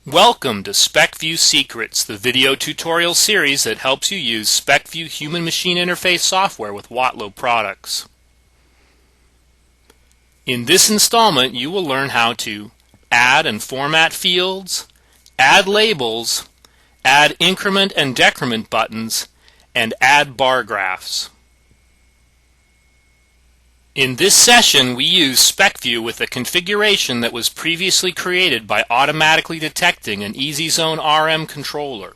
Welcome to Specview Secrets, the video tutorial series that helps you use Specview human-machine interface software with Watlow products. In this installment, you will learn how to add and format fields, add labels, add increment and decrement buttons, and add bar graphs. In this session, we use Specview with a configuration that was previously created by automatically detecting an EasyZone RM controller.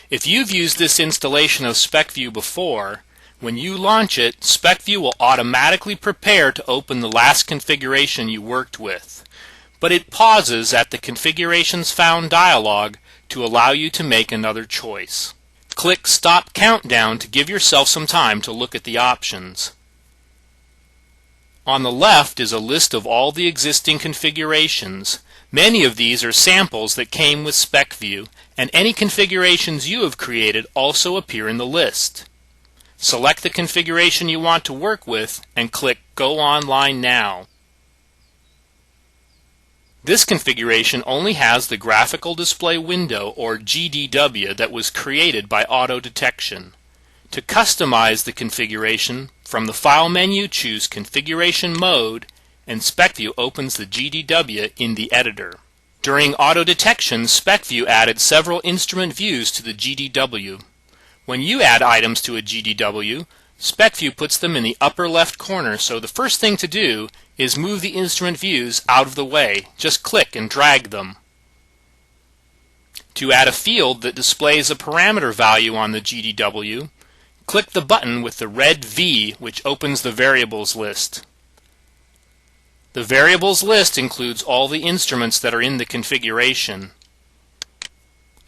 If you've used this installation of Specview before, when you launch it, Specview will automatically prepare to open the last configuration you worked with, but it pauses at the Configurations Found dialog to allow you to make another choice. Click Stop Countdown to give yourself some time to look at the options. On the left is a list of all the existing configurations. Many of these are samples that came with Specview, and any configurations you have created also appear in the list. Select the configuration you want to work with and click Go Online Now. This configuration only has the graphical display window, or GDW, that was created by auto detection. To customize the configuration, from the File menu choose Configuration Mode, and Specview opens the GDW in the editor. During auto detection, Specview added several instrument views to the GDW. When you add items to a GDW, Specview puts them in the upper left corner, so the first thing to do is move the instrument views out of the way. Just click and drag them. To add a field that displays a parameter value on the GDW, click the button with the red V, which opens the variables list. The variables list includes all the instruments that are in the configuration.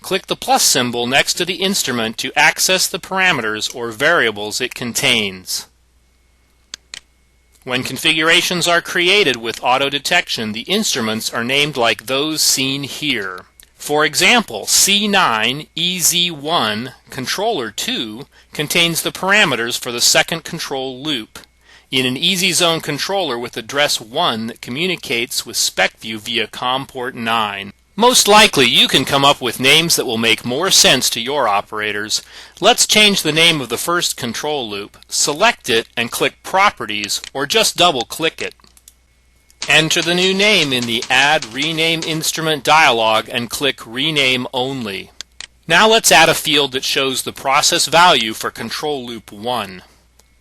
Click the plus symbol next to the instrument to access the parameters or variables it contains. When configurations are created with auto detection, the instruments are named like those seen here. For example, C9 EZ1 Controller 2 contains the parameters for the second control loop in an EasyZone controller with address 1 that communicates with Specview via COM port 9. Most likely you can come up with names that will make more sense to your operators. Let's change the name of the first control loop. Select it and click Properties, or just double-click it. Enter the new name in the Add Rename Instrument dialog and click Rename Only. Now let's add a field that shows the process value for control loop 1.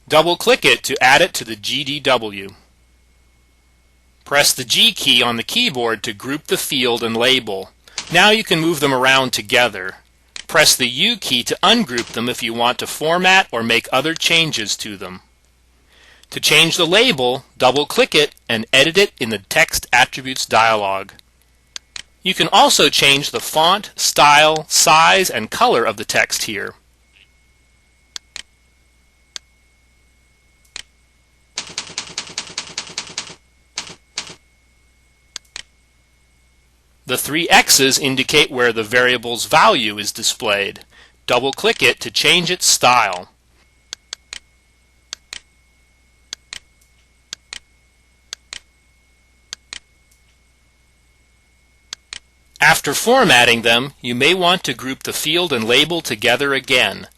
Double-click it to add it to the GDW. Press the G key on the keyboard to group the field and label. Now you can move them around together. Press the U key to ungroup them if you want to format or make other changes to them. To change the label, double-click it and edit it in the Text Attributes dialog. You can also change the font, style, size, and color of the text here. The three X's indicate where the variable's value is displayed. Double-click it to change its style. After formatting them, you may want to group the field and label together again.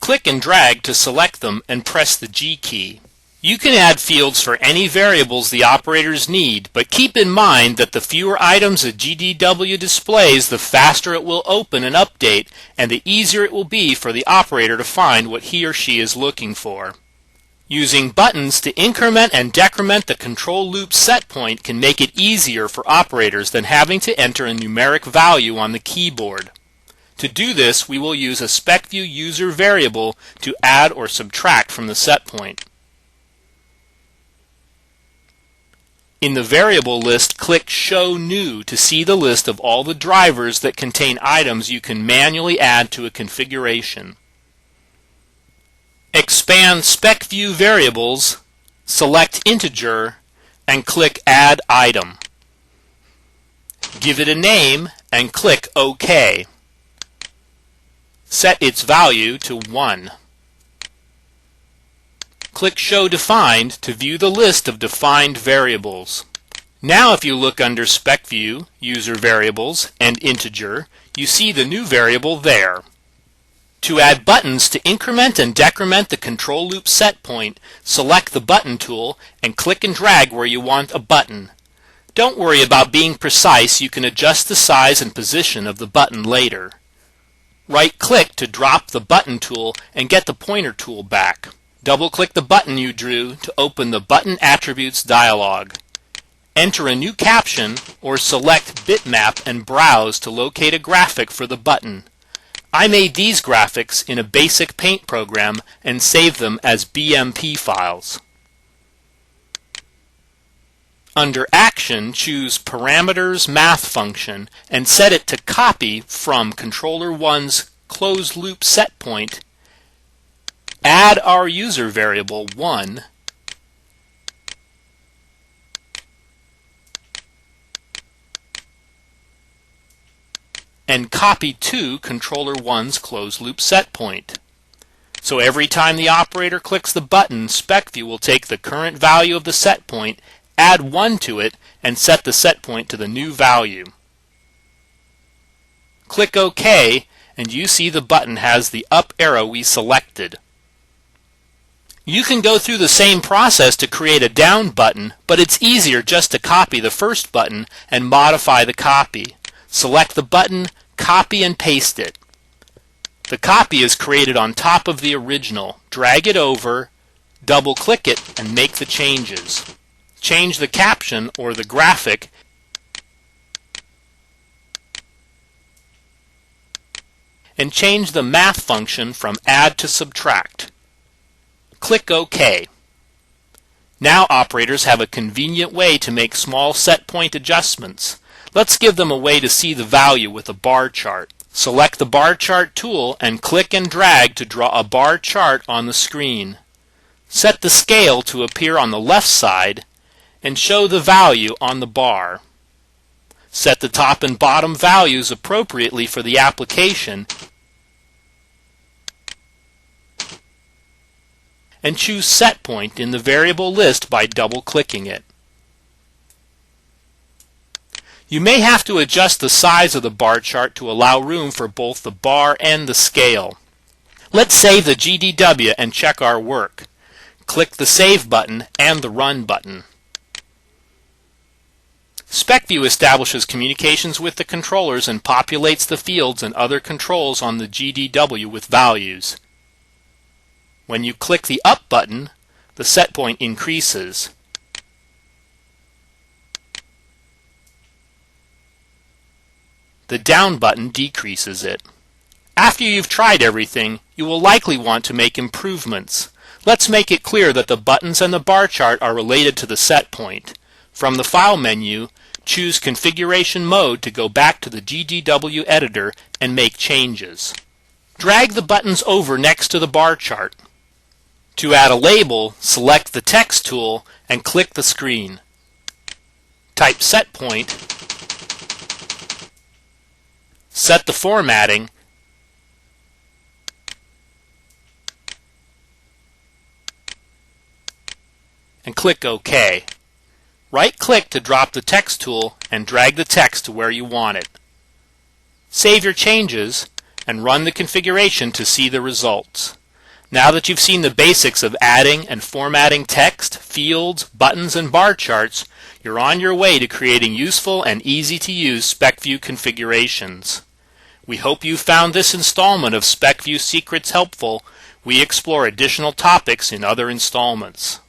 Click and drag to select them and press the G key. You can add fields for any variables the operators need, but keep in mind that the fewer items a GDW displays, the faster it will open and update, and the easier it will be for the operator to find what he or she is looking for. Using buttons to increment and decrement the control loop set point can make it easier for operators than having to enter a numeric value on the keyboard. To do this, we will use a Specview user variable to add or subtract from the set point. In the variable list, click Show New to see the list of all the drivers that contain items you can manually add to a configuration. Expand Specview Variables, select Integer, and click Add Item. Give it a name and click OK. Set its value to 1. Click Show Defined to view the list of defined variables. Now if you look under Specview, User Variables, and Integer, you see the new variable there. To add buttons to increment and decrement the control loop set point, select the Button tool and click and drag where you want a button. Don't worry about being precise, you can adjust the size and position of the button later. Right-click to drop the Button tool and get the pointer tool back. Double-click the button you drew to open the Button Attributes dialog. Enter a new caption or select Bitmap and browse to locate a graphic for the button. I made these graphics in a basic paint program and saved them as BMP files. Under Action, choose Parameters Math function and set it to copy from Controller 1's closed loop set point. Add our user variable 1 and copy to Controller 1's closed loop set point. So every time the operator clicks the button, Specview will take the current value of the set point, add 1 to it, and set the set point to the new value. Click OK, and you see the button has the up arrow we selected. You can go through the same process to create a down button, but it's easier just to copy the first button and modify the copy. Select the button, copy and paste it. The copy is created on top of the original. Drag it over, double-click it, and make the changes. Change the caption or the graphic and change the math function from add to subtract. Click OK. Now operators have a convenient way to make small set point adjustments. Let's give them a way to see the value with a bar chart. Select the Bar Chart tool and click and drag to draw a bar chart on the screen. Set the scale to appear on the left side and show the value on the bar. Set the top and bottom values appropriately for the application and choose Set Point in the variable list by double-clicking it. You may have to adjust the size of the bar chart to allow room for both the bar and the scale. Let's save the GDW and check our work. Click the Save button and the Run button. Specview establishes communications with the controllers and populates the fields and other controls on the GDW with values. When you click the Up button, the set point increases. The Down button decreases it. After you've tried everything, you will likely want to make improvements. Let's make it clear that the buttons and the bar chart are related to the set point. From the File menu, choose Configuration Mode to go back to the GDW editor and make changes. Drag the buttons over next to the bar chart. To add a label, select the Text tool and click the screen. Type Set Point, set the formatting, and click OK. Right-click to drop the Text tool and drag the text to where you want it. Save your changes and run the configuration to see the results. Now that you've seen the basics of adding and formatting text, fields, buttons, and bar charts, you're on your way to creating useful and easy-to-use Specview configurations. We hope you found this installment of Specview Secrets helpful. We explore additional topics in other installments.